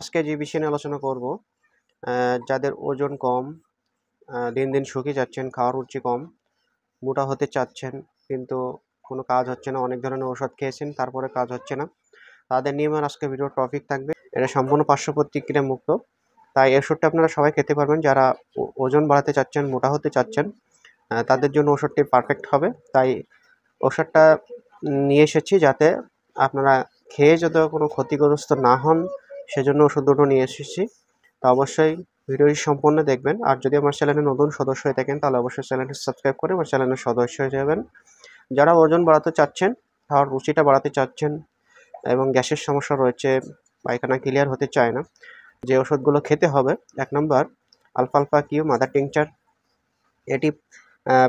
আজকে যে বিষয় নিয়ে আলোচনা করব, যাদের ওজন কম, দিন দিন শুকিয়ে যাচ্ছেন, খাওয়ার রুচি কম, মোটা হতে চাচ্ছেন কিন্তু কোনো কাজ হচ্ছে না, অনেক ধরনের ওষুধ খেয়েছেন তারপরে কাজ হচ্ছে না, তাদের নিয়ে আমার আজকে ভিডিওর টপিক থাকবে। এটা সম্পূর্ণ পার্শ্ব প্রতিক্রিয়া মুক্ত, তাই এই ওষুধটা আপনারা সবাই খেতে পারবেন। যারা ওজন বাড়াতে চাচ্ছেন, মোটা হতে চাচ্ছেন, তাদের জন্য ওষুধটি পারফেক্ট হবে। তাই ওষুধটা নিয়ে এসেছি যাতে আপনারা খেয়ে যাতে কোনো ক্ষতিগ্রস্ত না হন, সেজন্য ওষুধ দুটো নিয়ে এসেছি। তো অবশ্যই ভিডিওটি সম্পূর্ণ দেখবেন। আর যদি আমার চ্যানেলে নতুন সদস্য হয়ে থাকেন তাহলে অবশ্যই চ্যানেলটি সাবস্ক্রাইব করে আমার চ্যানেলের সদস্য হয়ে যাবেন। যারা ওজন বাড়াতে চাচ্ছেন, খাওয়ার রুচিটা বাড়াতে চাচ্ছেন এবং গ্যাসের সমস্যা রয়েছে, পায়খানা ক্লিয়ার হতে চায় না, যে ওষুধগুলো খেতে হবে, ১ নম্বর আলফালফা কিউ মাদার টিংচার। এটি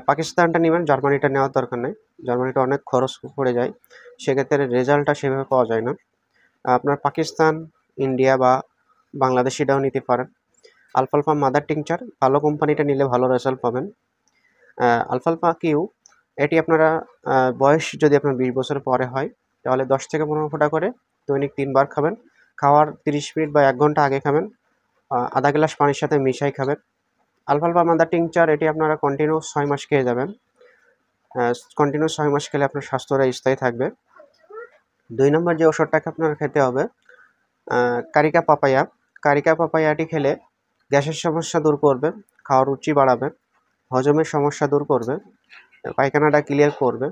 পাকিস্তানটা নেবেন, জার্মানিটা নেওয়ার দরকার নেই। জার্মানিটা অনেক খরচ পড়ে যায়, সেক্ষেত্রে রেজাল্টটা সেভাবে পাওয়া যায় না। আপনার পাকিস্তান, ইন্ডিয়া বা বাংলাদেশিটাও নিতে পারেন। আলফালফা মাদার টিংচার ভালো কোম্পানিটা নিলে ভালো রেজাল্ট পাবেন। আলফালফা কিউ এটি আপনারা বয়স যদি আপনার ২০ বছরের পরে হয় তাহলে ১০ থেকে ১৫ ফোঁটা করে দৈনিক ৩ বার খাবেন। খাওয়ার ৩০ মিনিট বা ১ ঘন্টা আগে খাবেন। আধা গ্লাস পানির সাথে মিশাই খাবেন। আলফালফা মাদার টিংচার এটি আপনারা কন্টিনিউ ৬ মাস খেয়ে যাবেন। কন্টিনিউ ৬ মাস খেলে আপনার স্বাস্থ্যটা স্থায়ী থাকবে। ২ নম্বর যে ওষুধটাকে আপনার খেতে হবে, কারিকা পাপায়া। কারিকা পাপায়াটি খেলে গ্যাসের সমস্যা দূর করবে, খাওয়ার রুচি বাড়াবে, হজমের সমস্যা দূর করবে, পায়খানাটা ক্লিয়ার করবে।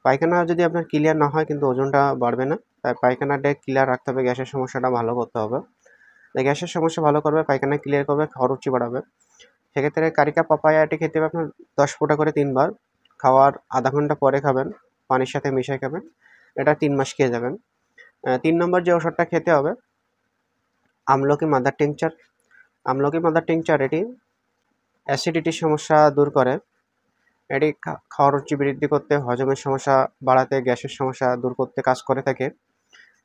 পায়খানা যদি আপনার ক্লিয়ার না হয় কিন্তু ওজনটা বাড়বে না, তাই পায়খানাটা ক্লিয়ার রাখতে হবে, গ্যাসের সমস্যাটা ভালো করতে হবে। তাই গ্যাসের সমস্যা ভালো করবে, পায়খানা ক্লিয়ার করবে, খাওয়ার রুচি বাড়াবে। সেক্ষেত্রে কারিকা পাপায়াটি খেতে হবে আপনার ১০ ফোঁটা করে ৩ বার। খাওয়ার আধা ঘন্টা পরে খাবেন, পানির সাথে মিশিয়ে খাবেন। এটা ৩ মাস খেয়ে যাবেন। ৩ নম্বর যে ওষুধটা খেতে হবে, আমলকি মাদার টিংচার। আমলকি মাদার টিংচার এটি অ্যাসিডিটির সমস্যা দূর করে। এটি খাওয়ার রুচি বৃদ্ধি করতে, হজমের সমস্যা বাড়াতে, গ্যাসের সমস্যা দূর করতে কাজ করে থাকে।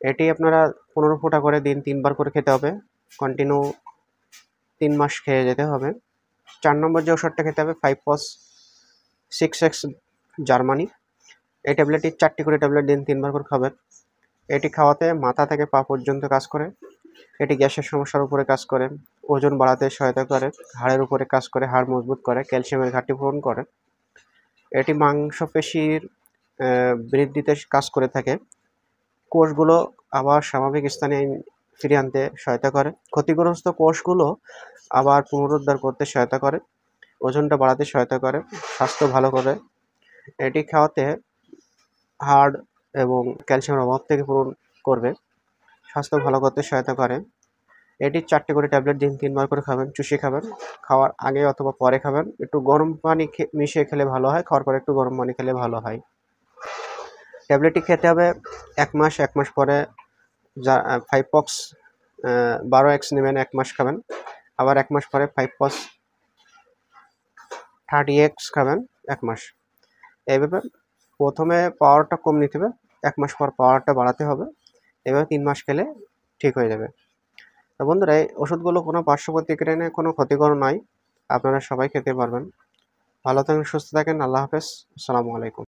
এটি আপনারা ১৫ ফোঁটা করে দিন ৩ বার করে খেতে হবে। কন্টিনিউ ৩ মাস খেয়ে যেতে হবে। ৪ নম্বর যে ওষুধটা খেতে হবে 5-POS 6X জার্মানি। এই ট্যাবলেটটি ৪টি করে ট্যাবলেট দিন ৩ বার করে খাবেন। এটি খাওয়াতে মাথা থেকে পা পর্যন্ত কাজ করে। এটি গ্যাসের সমস্যার উপরে কাজ করে, ওজন বাড়াতে সহায়তা করে, হাড়ের উপরে কাজ করে, হাড় মজবুত করে, ক্যালসিয়ামের ঘাটতি পূরণ করে। এটি মাংসপেশির বৃদ্ধিতে কাজ করে থাকে। কোষগুলো আবার স্বাভাবিক স্থানে ফিরিয়ে আনতে সহায়তা করে। ক্ষতিগ্রস্ত কোষগুলো আবার পুনরুদ্ধার করতে সহায়তা করে। ওজনটা বাড়াতে সহায়তা করে, স্বাস্থ্য ভালো করে। এটি খাওয়াতে হাড় এবং ক্যালসিয়ামের অভাব থেকে পূরণ করবে, স্বাস্থ্য ভালো করতে সহায়তা করে। এটি ৪টি করে ট্যাবলেট দিন ৩ বার করে খাবেন, চুষে খাবেন। খাওয়ার আগে অথবা পরে খাবেন। একটু গরম পানি মিশিয়ে খেলে ভালো হয়, খাওয়ার পরে একটু গরম পানি খেলে ভালো হয়। ট্যাবলেটটি খেতে হবে ১ মাস, ১ মাস পরে 5-POX 12X নেবেন, ১ মাস খাবেন। আবার ১ মাস পরে 5-POX 30X খাবেন ১ মাস। এইভাবে প্রথমে পাওয়ারটা কম নিতে হবে, ১ মাস পর পাওয়ারটা বাড়াতে হবে। এভাবে ৩ মাস খেলে ঠিক হয়ে যাবে। তো বন্ধুরা, এই ওষুধগুলো কোনো পার্শ্ব প্রতিক্রিয়া নেই, কোনো ক্ষতিকর নয়, আপনারা সবাই খেতে পারবেন। ভালো থাকেন, সুস্থ থাকেন। আল্লাহ হাফেজ। আসসালামু আলাইকুম।